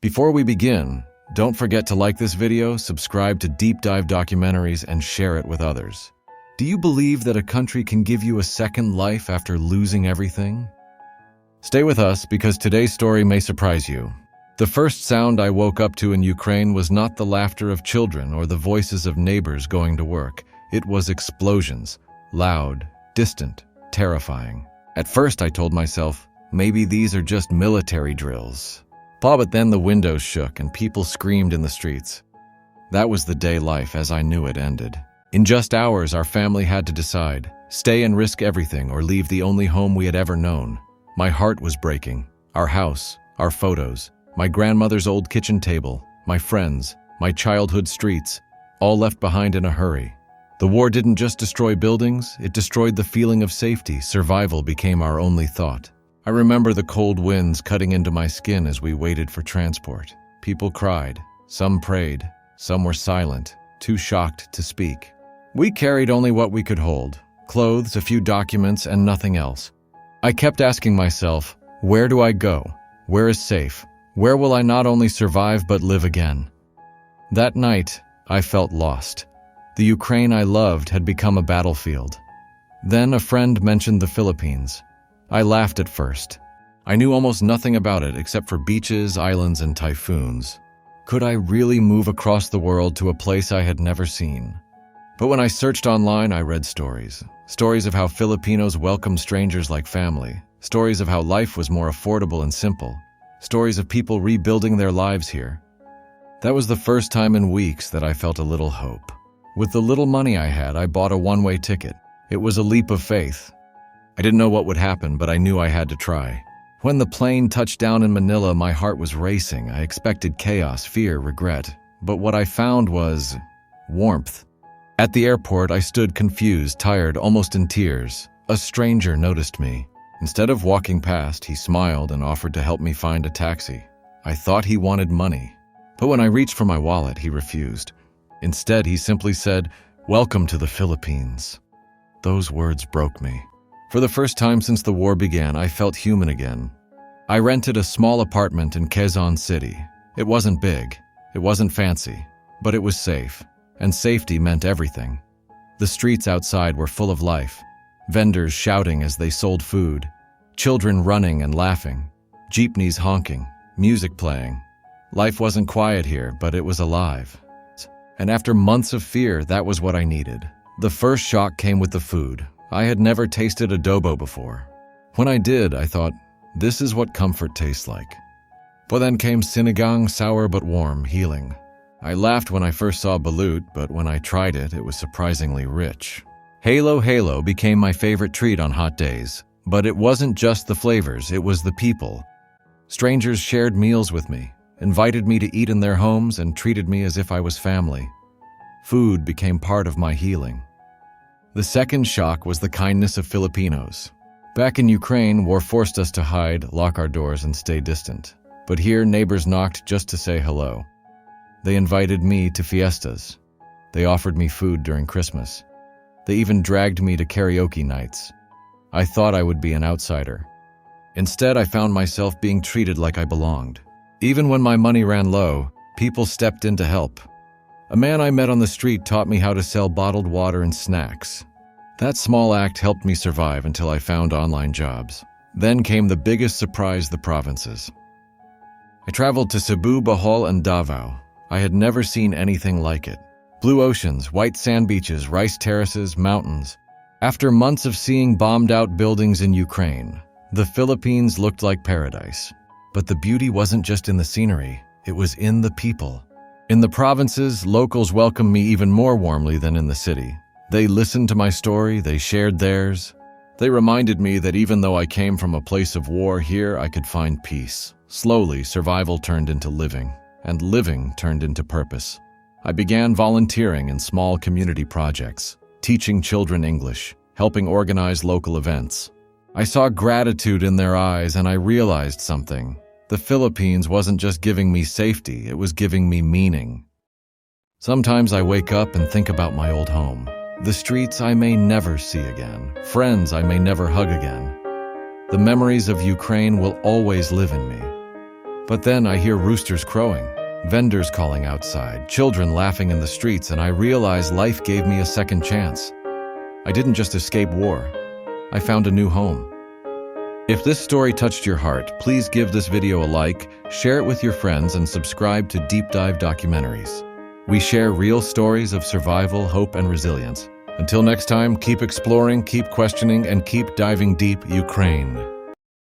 Before we begin, don't forget to like this video, subscribe to Deep Dive Documentaries, and share it with others. Do you believe that a country can give you a second life after losing everything? Stay with us because today's story may surprise you. The first sound I woke up to in Ukraine was not the laughter of children or the voices of neighbors going to work. It was explosions, loud, distant, terrifying. At first I told myself, maybe these are just military drills. But then the windows shook and people screamed in the streets. That was the day life as I knew it ended. In just hours, our family had to decide, stay and risk everything or leave the only home we had ever known. My heart was breaking. Our house, our photos, my grandmother's old kitchen table, my friends, my childhood streets, all left behind in a hurry. The war didn't just destroy buildings, it destroyed the feeling of safety. Survival became our only thought. I remember the cold winds cutting into my skin as we waited for transport. People cried, some prayed, some were silent, too shocked to speak. We carried only what we could hold, clothes, a few documents, and nothing else. I kept asking myself, where do I go? Where is safe? Where will I not only survive but live again? That night, I felt lost. The Ukraine I loved had become a battlefield. Then a friend mentioned the Philippines. I laughed at first. I knew almost nothing about it except for beaches, islands, and typhoons. Could I really move across the world to a place I had never seen? But when I searched online, I read stories. Stories of how Filipinos welcomed strangers like family. Stories of how life was more affordable and simple. Stories of people rebuilding their lives here. That was the first time in weeks that I felt a little hope. With the little money I had, I bought a one-way ticket. It was a leap of faith. I didn't know what would happen, but I knew I had to try. When the plane touched down in Manila, my heart was racing. I expected chaos, fear, regret. But what I found was warmth. At the airport, I stood confused, tired, almost in tears. A stranger noticed me. Instead of walking past, he smiled and offered to help me find a taxi. I thought he wanted money. But when I reached for my wallet, he refused. Instead, he simply said, "Welcome to the Philippines." Those words broke me. For the first time since the war began, I felt human again. I rented a small apartment in Quezon City. It wasn't big, it wasn't fancy, but it was safe, and safety meant everything. The streets outside were full of life, vendors shouting as they sold food, children running and laughing, jeepneys honking, music playing. Life wasn't quiet here, but it was alive. And after months of fear, that was what I needed. The first shock came with the food. I had never tasted adobo before. When I did, I thought, this is what comfort tastes like. But then came sinigang, sour but warm, healing. I laughed when I first saw balut, but when I tried it, it was surprisingly rich. Halo became my favorite treat on hot days. But it wasn't just the flavors, it was the people. Strangers shared meals with me, invited me to eat in their homes, and treated me as if I was family. Food became part of my healing. The second shock was the kindness of Filipinos. Back in Ukraine, war forced us to hide, lock our doors, and stay distant. But here, neighbors knocked just to say hello. They invited me to fiestas. They offered me food during Christmas. They even dragged me to karaoke nights. I thought I would be an outsider. Instead, I found myself being treated like I belonged. Even when my money ran low, people stepped in to help. A man I met on the street taught me how to sell bottled water and snacks. That small act helped me survive until I found online jobs. Then came the biggest surprise: the provinces. I traveled to Cebu, Bohol, and Davao. I had never seen anything like it. Blue oceans, white sand beaches, rice terraces, mountains. After months of seeing bombed-out buildings in Ukraine, the Philippines looked like paradise. But the beauty wasn't just in the scenery, it was in the people. In the provinces, locals welcomed me even more warmly than in the city. They listened to my story, they shared theirs. They reminded me that even though I came from a place of war, here I could find peace. Slowly, survival turned into living, and living turned into purpose. I began volunteering in small community projects, teaching children English, helping organize local events. I saw gratitude in their eyes, and I realized something. The Philippines wasn't just giving me safety, it was giving me meaning. Sometimes I wake up and think about my old home. The streets I may never see again, friends I may never hug again. The memories of Ukraine will always live in me. But then I hear roosters crowing, vendors calling outside, children laughing in the streets, and I realize life gave me a second chance. I didn't just escape war. I found a new home. If this story touched your heart, please give this video a like, share it with your friends, and subscribe to Deep Dive Documentaries. We share real stories of survival, hope, and resilience. Until next time, keep exploring, keep questioning, and keep diving deep, Ukraine.